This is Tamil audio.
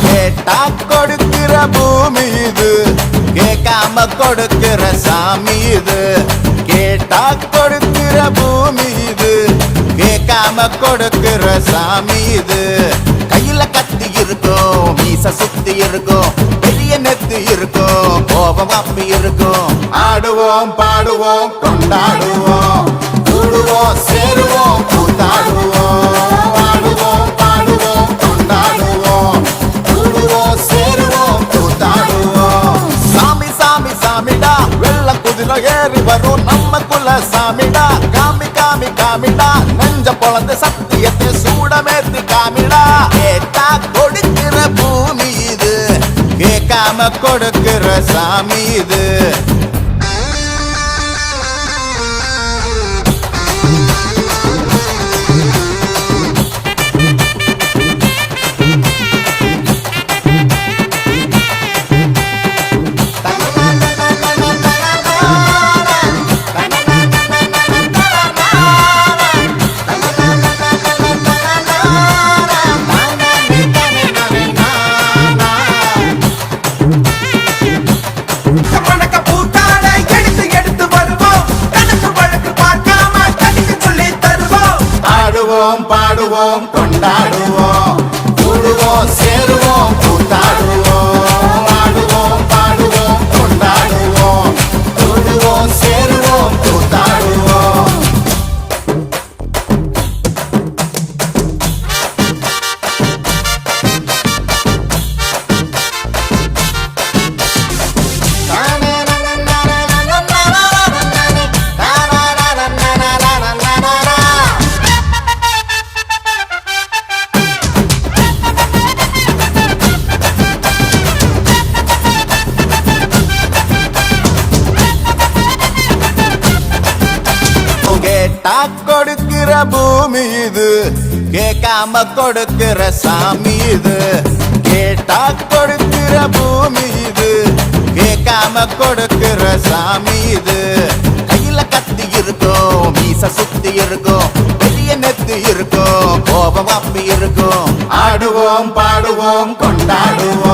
கேட்டா கொடுக்கிற பூமி இது, கேட்காம கொடுக்கிற சாமி இது. கேட்டா கொடுக்கிற பூமி இது, கேட்காம கொடுக்கிற சாமி இது. கையில கத்தி இருக்கும், மீச சுத்தி இருக்கும், பெரிய நெத்தி இருக்கும், கோபம் அப்பி இருக்கும். ஆடுவோம் பாடுவோம் கொண்டாடுவோம், கூடுவோம் சேருவோம் கூத்தாடுவோம். ஆடுவோம் பாடுவோம் கொண்டாடுவோம், கூடுவோம் சேருவோம் கூத்தாடுவோம். சாமி சாமி சாமிடா, வெள்ள குதிரை ஏறி வரும் நம்ம குல சாமிடா. காமி காமி காமிடா, நெஞ்ச பொழந்த சத்தியத்தை சூடமேத்தி காமிடா. கேட்டா கொடுக்கிற பூமி இது, கேட்காம கொடுக்கிற சாமி இது. ஆடுவோம் பாடுவோம் கொண்டாடுவோம், கூடுவோம் சேருவோம் கூத்தாடுவோம். ஆடுவோம் பாடுவோம் கொண்டாடுவோம், கூடுவோம் சேருவோம் கூத்தாடுவோம். கேட்டா கொடுக்கிற பூமி இது, கேட்காம கொடுக்கிற சாமி இது. கேட்டா கொடுக்கிற பூமி இது, கேட்காம கொடுக்கிற சாமி இது. கையில கத்தி இருக்கும், மீச சுத்தி இருக்கும், பெரிய நெத்தி இருக்கும், கோபம் அப்பி இருக்கும். ஆடுவோம் பாடுவோம் கொண்டாடுவோம்,